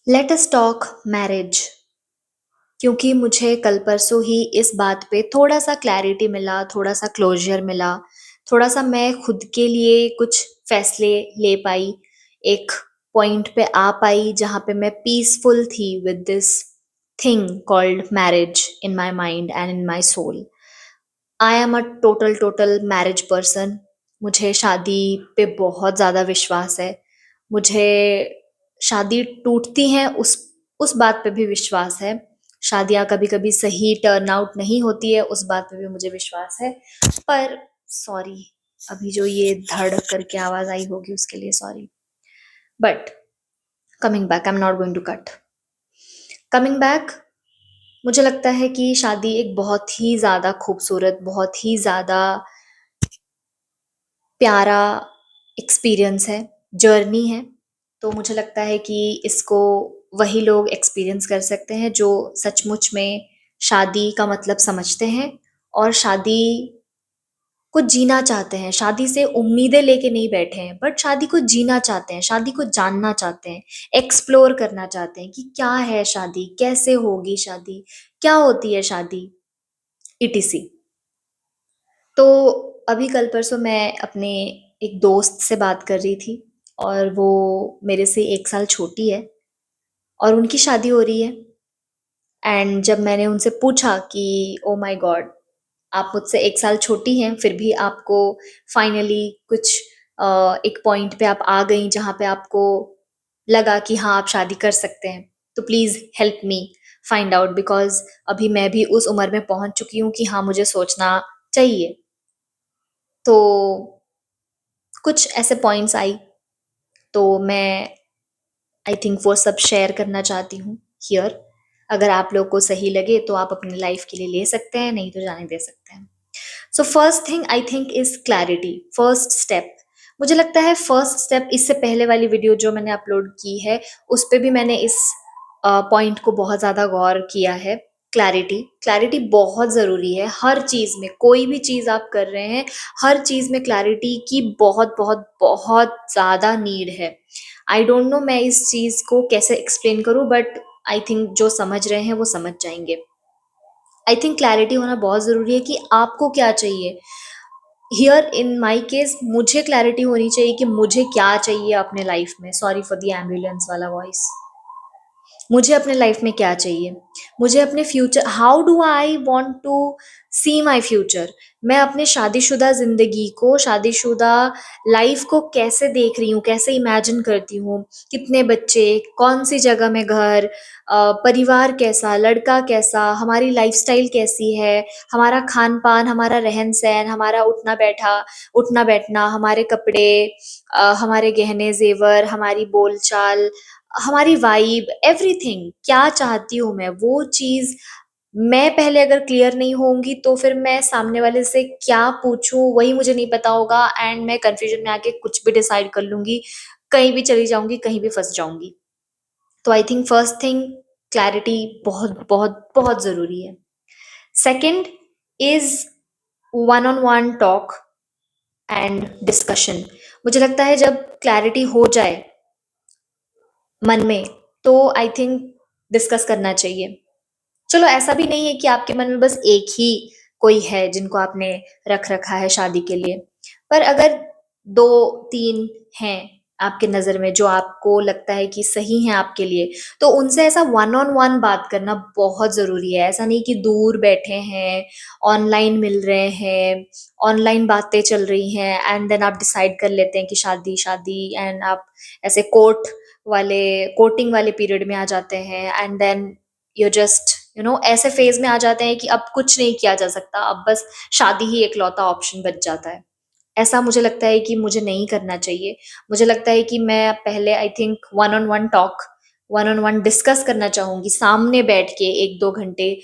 Let us talk marriage. क्योंकि मुझे कल परसों ही इस बात पे थोड़ा सा क्लैरिटी मिला, थोड़ा सा क्लोजर मिला, थोड़ा सा मैं खुद के लिए कुछ फैसले ले पाई, एक पॉइंट पे आ पाई जहाँ पे मैं पीसफुल थी with this thing called marriage in my mind and in my soul. I am a total total marriage person. मुझे शादी पे बहुत ज़्यादा विश्वास है। मुझे शादी टूटती हैं उस बात पे भी विश्वास है। शादियाँ कभी-कभी सही टर्न आउट नहीं होती है, उस बात पे भी मुझे विश्वास है। पर सॉरी, अभी जो ये धड़ करके आवाज़ आई होगी उसके लिए sorry. But coming back, I am not going to cut. Coming back, मुझे लगता है कि शादी एक बहुत ही ज़्यादा खूबसूरत, बहुत ही ज़्यादा प्यारा एक्सपीरियंस है, जर्नी है। तो मुझे लगता है कि इसको वही लोग एक्सपीरियंस कर सकते हैं जो सचमुच में शादी का मतलब समझते हैं और शादी को जीना चाहते हैं। शादी से उम्मीदें लेके नहीं बैठे हैं, बट शादी को जीना चाहते हैं, शादी को जानना चाहते हैं, एक्सप्लोर करना चाहते हैं कि क्या है शादी, कैसे होगी शादी, क्या होती है शादी, ईटीसी। तो अभी कल परसों मैं अपने एक दोस्त से बात कर रही थी और वो मेरे से 1 साल छोटी है और उनकी शादी हो रही है। एंड जब मैंने उनसे पूछा कि ओ माय गॉड, आप मुझसे 1 साल छोटी हैं, फिर भी आपको फाइनली कुछ एक पॉइंट पे आप आ गई जहाँ पे आपको लगा कि हाँ, आप शादी कर सकते हैं। तो please help me find out because अभी मैं भी उस उम्र में पहुँच चुकी हूँ कि हाँ, मुझे सोचना चाहिए। तो कुछ ऐसे पॉइंट्स आई, तो मैं आई थिंक वो सब शेयर करना चाहती हूँ हियर। अगर आप लोग को सही लगे तो आप अपनी लाइफ के लिए ले सकते हैं, नहीं तो जाने दे सकते हैं। So first thing I think is clarity, first step. मुझे लगता है फर्स्ट स्टेप, इससे पहले वाली वीडियो जो मैंने अपलोड की है उस पे भी मैंने इस पॉइंट को बहुत ज़्यादा गौर किया है। क्लैरिटी, क्लैरिटी बहुत ज़रूरी है हर चीज़ में। कोई भी चीज़ आप कर रहे हैं, हर चीज़ में क्लैरिटी की बहुत बहुत बहुत ज़्यादा नीड है। आई डोंट नो मैं इस चीज़ को कैसे एक्सप्लेन करूँ, बट आई थिंक जो समझ रहे हैं वो समझ जाएंगे। आई थिंक क्लैरिटी होना बहुत ज़रूरी है कि आपको क्या चाहिए। हियर इन माय केस मुझे क्लैरिटी होनी चाहिए कि मुझे क्या चाहिए अपने लाइफ में। सॉरी फॉर द एम्बुलेंस वाला वॉइस। मुझे अपने लाइफ में क्या चाहिए, मुझे अपने future, how do I want to see my future. मैं अपने शादीशुदा ज़िंदगी को, शादीशुदा लाइफ को कैसे देख रही हूँ, कैसे इमेजिन करती हूँ, कितने बच्चे, कौन सी जगह में घर, परिवार कैसा, लड़का कैसा, हमारी लाइफस्टाइल कैसी है, हमारा खान पान, हमारा रहन सहन, हमारा उठना बैठना, हमारे कपड़े, हमारे गहने जेवर, हमारी बोलचाल, हमारी वाइब, एवरीथिंग क्या चाहती हूँ मैं, वो चीज़ मैं पहले अगर क्लियर नहीं होऊँगी तो फिर मैं सामने वाले से क्या पूछूँ वही मुझे नहीं पता होगा एंड मैं कन्फ्यूजन में आके कुछ भी डिसाइड कर लूँगी, कहीं भी चली जाऊँगी, कहीं भी फँस जाऊँगी। तो I think first thing clarity बहुत, बहुत, बहुत ज़रूरी है। Second is one on one talk and discussion. मुझे लगता है जब क्लैरिटी हो जाए मन में, तो आई थिंक डिस्कस करना चाहिए। चलो ऐसा भी नहीं है कि आपके मन में बस एक ही कोई है जिनको आपने रख रखा है शादी के लिए। पर अगर 2-3 हैं आपके नज़र में जो आपको लगता है कि सही हैं आपके लिए, तो उनसे ऐसा वन ऑन वन बात करना बहुत ज़रूरी है। ऐसा नहीं कि दूर बैठे हैं, ऑनलाइन मिल रहे हैं, ऑनलाइन बातें चल रही हैं एंड देन आप डिसाइड कर लेते हैं कि शादी, शादी एंड आप ऐसे वाले कोटिंग वाले पीरियड में आ जाते हैं एंड देन यू जस्ट ऐसे फेज में आ जाते हैं कि अब कुछ नहीं किया जा सकता, अब बस शादी ही इकलौता ऑप्शन बच जाता है। ऐसा मुझे लगता है कि मुझे नहीं करना चाहिए। मुझे लगता है कि मैं पहले I think one on one talk, one on one discuss करना चाहूँगी सामने बैठ के 1-2 घंटे,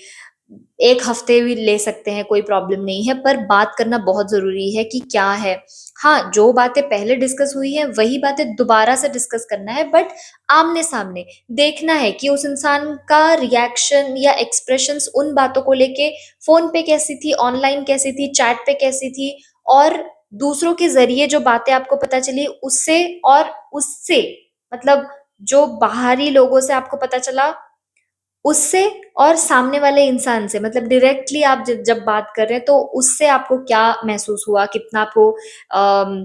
1 हफ्ते भी ले सकते हैं, कोई प्रॉब्लम नहीं है, पर बात करना बहुत ज़रूरी है कि क्या है। हाँ, जो बातें पहले डिस्कस हुई हैं, वही बातें दोबारा से डिस्कस करना है, बट आमने-सामने। देखना है कि उस इंसान का रिएक्शन या एक्सप्रेशंस उन बातों को लेके फ़ोन पे कैसी थी, ऑनलाइन कैसी थी, चैट पे कैसी थी, और दूसरों के ज़रिए जो बातें आपको पता चली उससे और उससे, मतलब जो बाहरी लोगों से आपको पता चला उससे और सामने वाले इंसान से, मतलब डायरेक्टली आप जब बात कर रहे हैं तो उससे आपको क्या महसूस हुआ, कितना आपको अम,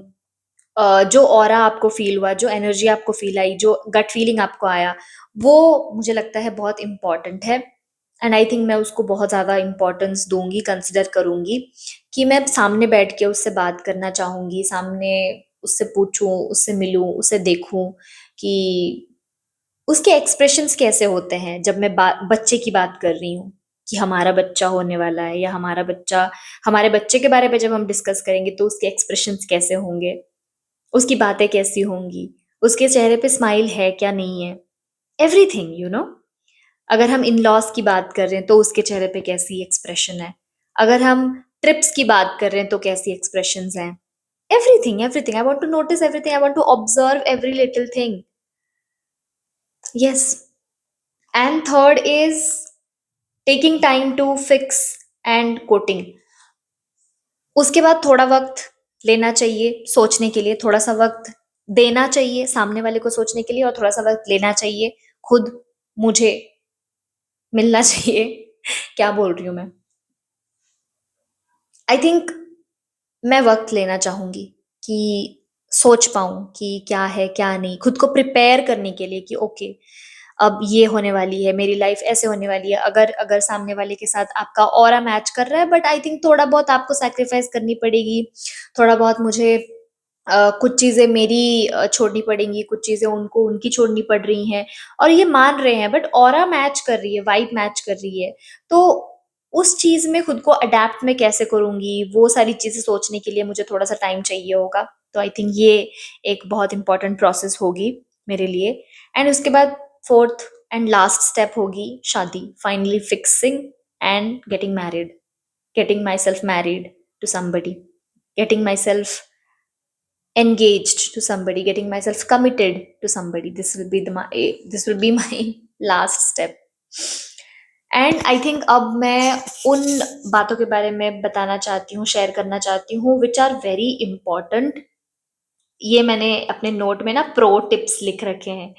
जो ऑरा आपको फील हुआ, जो एनर्जी आपको फील आई, जो गट फीलिंग आपको आया, वो मुझे लगता है बहुत इम्पोर्टेंट है। एंड आई थिंक मैं उसको बहुत ज़्यादा इम्पोर्टेंस दूंगी, कंसिडर करूंगी कि मैं सामने बैठ के उससे बात करना चाहूंगी, सामने उससे पूछूं, उससे मिलूं, उसे देखूं कि उसके एक्सप्रेशंस कैसे होते हैं जब मैं बच्चे की बात कर रही हूँ कि हमारा बच्चा होने वाला है, या हमारे बच्चे के बारे में जब हम डिस्कस करेंगे तो उसके एक्सप्रेशंस कैसे होंगे, उसकी बातें कैसी होंगी, उसके चेहरे पे स्माइल है क्या नहीं है, एवरीथिंग यू नो। अगर हम इन लॉज की बात कर रहे हैं तो उसके चेहरे पे कैसी एक्सप्रेशन है, अगर हम ट्रिप्स की बात कर रहे हैं तो कैसी एक्सप्रेशंस हैं, everything everything I want to notice everything, I want to observe every little thing. Yes. And third is taking time to fix and coating. उसके बाद थोड़ा वक्त लेना चाहिए सोचने के लिए, थोड़ा सा वक्त देना चाहिए सामने वाले को सोचने के लिए, और थोड़ा सा वक्त लेना चाहिए खुद मुझे मिलना चाहिए। क्या बोल रही हूँ मैं? आई थिंक मैं वक्त लेना चाहूंगी कि सोच पाऊं कि क्या है क्या नहीं, खुद को प्रिपेयर करने के लिए कि ओके अब ये होने वाली है, मेरी लाइफ ऐसे होने वाली है। अगर अगर सामने वाले के साथ आपका ऑरा मैच कर रहा है, बट आई थिंक थोड़ा बहुत आपको सैक्रिफाइस करनी पड़ेगी, थोड़ा बहुत मुझे कुछ चीजें मेरी छोड़नी पड़ेंगी, कुछ चीजें उनको उनकी छोड़नी पड़ रही हैं, और ये मान रहे हैं, बट ऑरा मैच कर रही है, वाइब मैच कर रही है। तो उस चीज में खुद को अडेप्ट मैं कैसे करूंगी, वो सारी चीजें सोचने के लिए मुझे थोड़ा सा टाइम चाहिए होगा। तो आई थिंक ये एक बहुत इंपॉर्टेंट प्रोसेस होगी मेरे लिए। एंड उसके बाद फोर्थ एंड लास्ट स्टेप होगी शादी, finally fixing and getting married, getting myself married to somebody, getting myself engaged to somebody, getting myself committed to somebody. This will be my last step. And I think अब मैं उन बातों के बारे में बताना चाहती हूँ, शेयर करना चाहती हूँ, विच आर वेरी इंपॉर्टेंट। ये मैंने अपने नोट में ना प्रो टिप्स लिख रखे हैं।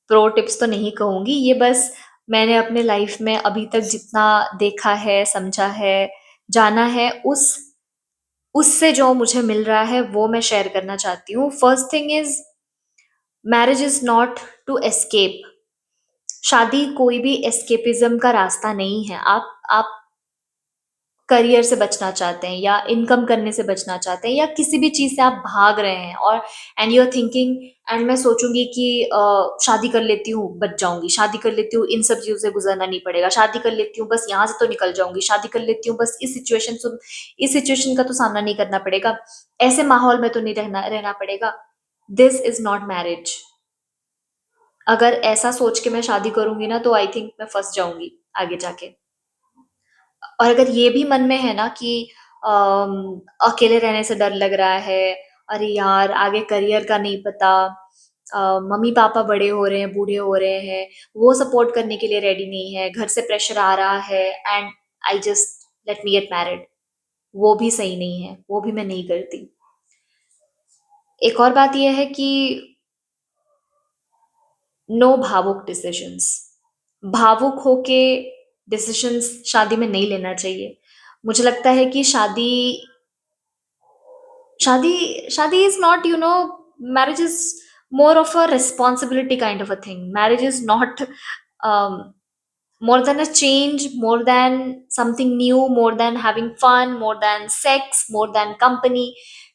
प्रो टिप्स तो नहीं कहूंगी, ये बस मैंने अपने लाइफ में अभी तक जितना देखा है, समझा है, जाना है, उससे जो मुझे मिल रहा है वो मैं शेयर करना चाहती हूँ। First thing is, marriage is not to escape. शादी कोई भी एस्केपिज्म का रास्ता नहीं है। आप करियर से बचना चाहते हैं, या इनकम करने से बचना चाहते हैं, या किसी भी चीज से आप भाग रहे हैं, और and you are thinking, and मैं सोचूंगी कि शादी कर लेती हूँ बच जाऊंगी, शादी कर लेती हूँ इन सब चीजों से गुजरना नहीं पड़ेगा, शादी कर लेती हूँ बस यहाँ से तो निकल जाऊंगी, शादी कर लेती हूँ बस इस सिचुएशन का तो सामना नहीं करना पड़ेगा, ऐसे माहौल में तो नहीं रहना रहना पड़ेगा। This is not marriage. अगर ऐसा सोच के मैं शादी करूंगी ना, तो आई थिंक मैं फंस जाऊंगी आगे जाके। और अगर ये भी मन में है ना कि अकेले रहने से डर लग रहा है, अरे यार आगे करियर का नहीं पता, मम्मी पापा बड़े हो रहे हैं, बूढ़े हो रहे हैं, वो सपोर्ट करने के लिए रेडी नहीं है, घर से प्रेशर आ रहा है, and I just let me get married, वो भी सही नहीं है, वो भी मैं नहीं करती। एक और बात यह है कि नो भावुक डिसीजंस। भावुक होके डिसीजंस शादी में नहीं लेना चाहिए। मुझे लगता है कि शादी शादी is not, you know, marriage is more of a responsibility kind of a thing. Marriage is not um, more than a change, more than something new, more than having fun, more than sex, more than company.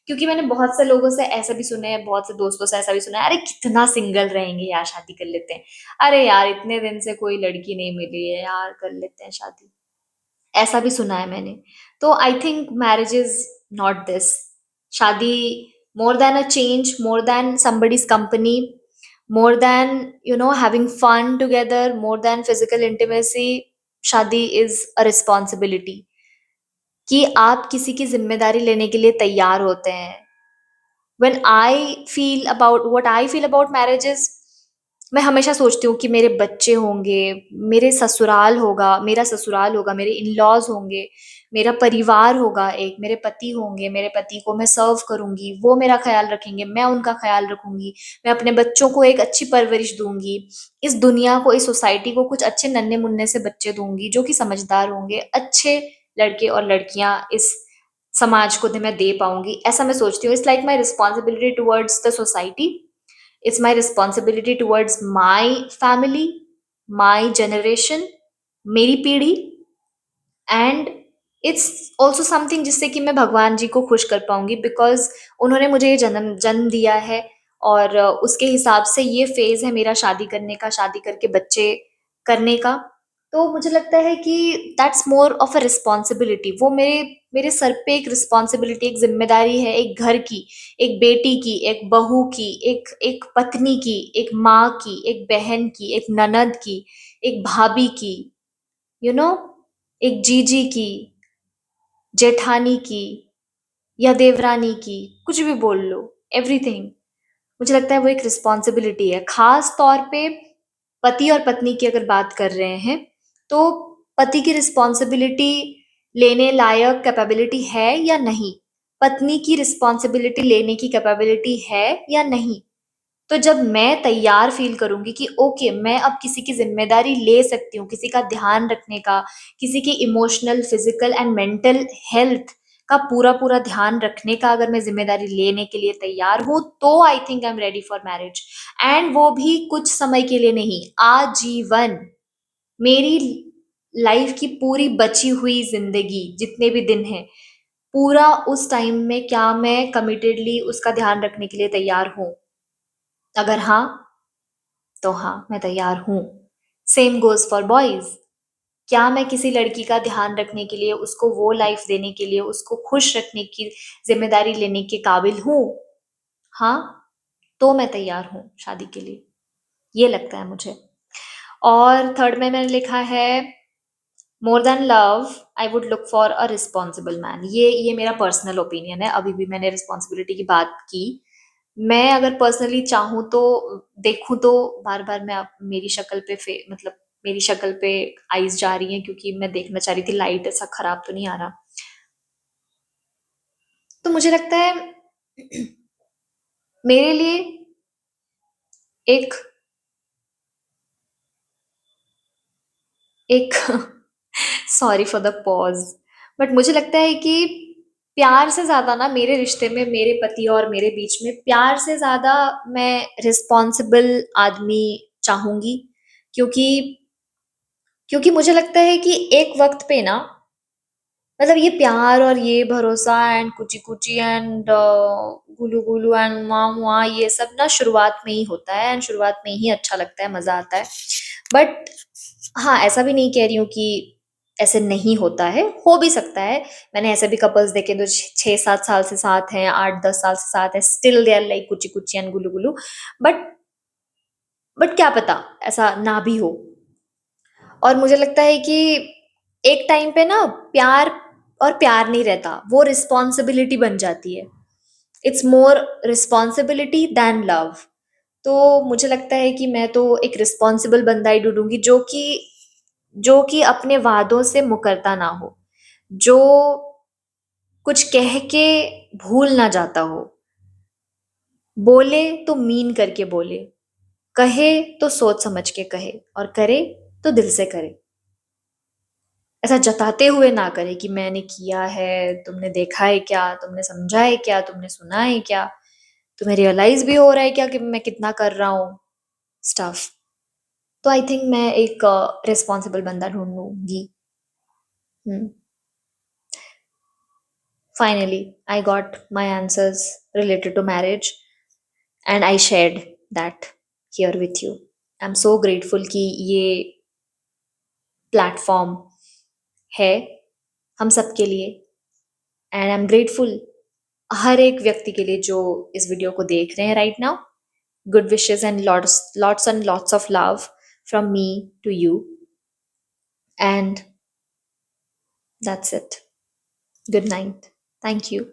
क्योंकि मैंने बहुत से लोगों से ऐसा भी सुना है, बहुत से दोस्तों से ऐसा भी सुना है, अरे कितना सिंगल रहेंगे यार, शादी कर लेते हैं, अरे यार इतने दिन से कोई लड़की नहीं मिली है यार, कर लेते हैं शादी, ऐसा भी सुना है मैंने। तो I think marriage is not this. शादी more than a change, more than somebody's company, more than you know having fun together, more than physical intimacy, शादी इज अ रिस्पॉन्सिबिलिटी, कि आप किसी की जिम्मेदारी लेने के लिए तैयार होते हैं। when I feel about what I feel about marriage is, मैं हमेशा सोचती हूँ कि मेरे बच्चे होंगे, मेरा ससुराल होगा, मेरे इन-लॉज़ होंगे, मेरा परिवार होगा एक, मेरे पति होंगे, मेरे पति को मैं सर्व करूँगी, वो मेरा ख़्याल रखेंगे, मैं उनका ख़्याल रखूँगी, मैं अपने बच्चों को एक अच्छी परवरिश दूँगी, इस दुनिया को, इस सोसाइटी को कुछ अच्छे नन्हे-मुन्ने से बच्चे दूँगी, जो कि समझदार होंगे, अच्छे लड़के और लड़कियाँ इस समाज को मैं दे पाऊँगी, ऐसा मैं सोचती हूँ। It's like my responsibility towards the society, it's my responsibility towards my family, my generation, मेरी पीढ़ी, एंड इट्स ऑल्सो समथिंग जिससे कि मैं भगवान जी को खुश कर पाऊंगी, बिकॉज उन्होंने मुझे ये जन्म जन्म दिया है, और उसके हिसाब से ये फेज है मेरा शादी करने का, शादी करके बच्चे करने का। तो मुझे लगता है कि that's more of a responsibility, वो मेरे मेरे सर पे एक रिस्पॉन्सिबिलिटी, एक जिम्मेदारी है, एक घर की, एक बेटी की, एक बहू की, एक एक पत्नी की, एक माँ की, एक बहन की, एक ननद की, एक भाभी की, यू नो एक जीजी की, जेठानी की, या देवरानी की, कुछ भी बोल लो, एवरीथिंग। मुझे लगता है वो एक रिस्पॉन्सिबिलिटी है, खास तौर पे पति और पत्नी की अगर बात कर रहे हैं, तो पति की रिस्पॉन्सिबिलिटी लेने लायक कैपेबिलिटी है या नहीं, पत्नी की रिस्पॉन्सिबिलिटी लेने की कैपेबिलिटी है या नहीं। तो जब मैं तैयार फ़ील करूँगी कि ओके, मैं अब किसी की ज़िम्मेदारी ले सकती हूँ, किसी का ध्यान रखने का, किसी की emotional, physical and mental health का पूरा-पूरा ध्यान रखने का अगर मैं ज़िम्मेदारी लेने के लिए तैयार हूँ, तो I think I am ready for marriage, and वो भी कुछ समय के लिए नहीं, आजीवन। मेरी लाइफ़ की पूरी बची हुई ज़िंदगी, जितने भी दिन हैं, पूरा उस टाइम में क्या मैं कमिटेडली उसका ध्यान रखने के लिए तैयार हूँ? अगर हाँ, तो हाँ, मैं तैयार हूँ। Same goes for boys. क्या मैं किसी लड़की का ध्यान रखने के लिए, उसको वो लाइफ़ देने के लिए, उसको खुश रखने की ज़िम्मेदारी लेने के काबिल हूँ? हाँ, तो मैं तैयार हूँ शादी के लिए। ये लगता है मुझे। और थर्ड में मैंने लिखा है, more than love I would look for a responsible man. ये मेरा पर्सनल ओपिनियन है, अभी भी मैंने रिस्पॉन्सिबिलिटी की बात की। मैं अगर पर्सनली चाहूँ तो देखूँ तो बार-बार मैं मेरी शक्ल पे मतलब मेरी शक्ल पे आइज़ जा रही हैं, क्योंकि मैं देखना चाह रही थी लाइट ऐसा खराब तो नहीं आ रहा। तो मुझे लगता है मेरे लिए एक एक sorry for the pause, but मुझे लगता है कि प्यार से ज़्यादा ना, मेरे रिश्ते में, मेरे पति और मेरे बीच में प्यार से ज़्यादा मैं रिस्पॉन्सिबल आदमी चाहूँगी। क्योंकि क्योंकि मुझे लगता है कि एक वक़्त पे ना, मतलब ये प्यार और ये भरोसा एंड कुची-कुची एंड गुलू-गुलू एंड मुआ-मुआ, ये सब ना शुरुआत में ही होता है, एंड शुरुआत में ही अच्छा लगता है, मज़ा आता है। बट हाँ, ऐसा भी नहीं कह रही हूँ कि ऐसे नहीं होता है, हो भी सकता है। मैंने ऐसे भी कपल्स देखे जो 6-7 साल से साथ हैं, 8-10 साल से साथ हैं, स्टिल दे आर लाइक कुची-कुची एंड गुलू-गुलू। बट बट क्या पता ऐसा ना भी हो। और मुझे लगता है कि एक टाइम पे ना प्यार और प्यार नहीं रहता, वो रिस्पॉन्सिबिलिटी बन जाती है। It's more responsibility than love. तो मुझे लगता है कि मैं तो एक रिस्पॉन्सिबल बंदा ही ढूँढूँगी, जो कि अपने वादों से मुकरता ना हो, जो कुछ कह के भूल ना जाता हो, बोले तो मीन करके बोले, कहे तो सोच समझ के कहे, और करे तो दिल से करे। ऐसा जताते हुए ना करे कि मैंने किया है, तुमने देखा है क्या? तुमने समझा है क्या? तुमने सुना है क्या? तुम्हें रियलाइज़ भी हो रहा है क्या कि मैं कितना कर रहा हूँ? स्टफ़। तो आई थिंक मैं एक रिस्पॉन्सिबल बंदा ढूँढूँगी। हुँ। Finally, I got my answers related to marriage, and I shared that here with you. I'm so grateful कि ये प्लेटफ़ॉर्म है हम सबके लिए, एंड आई एम ग्रेटफुल हर एक व्यक्ति के लिए जो इस वीडियो को देख रहे हैं right now. Good wishes and lots and lots of love from me to you, and that's it. Good night. Thank you.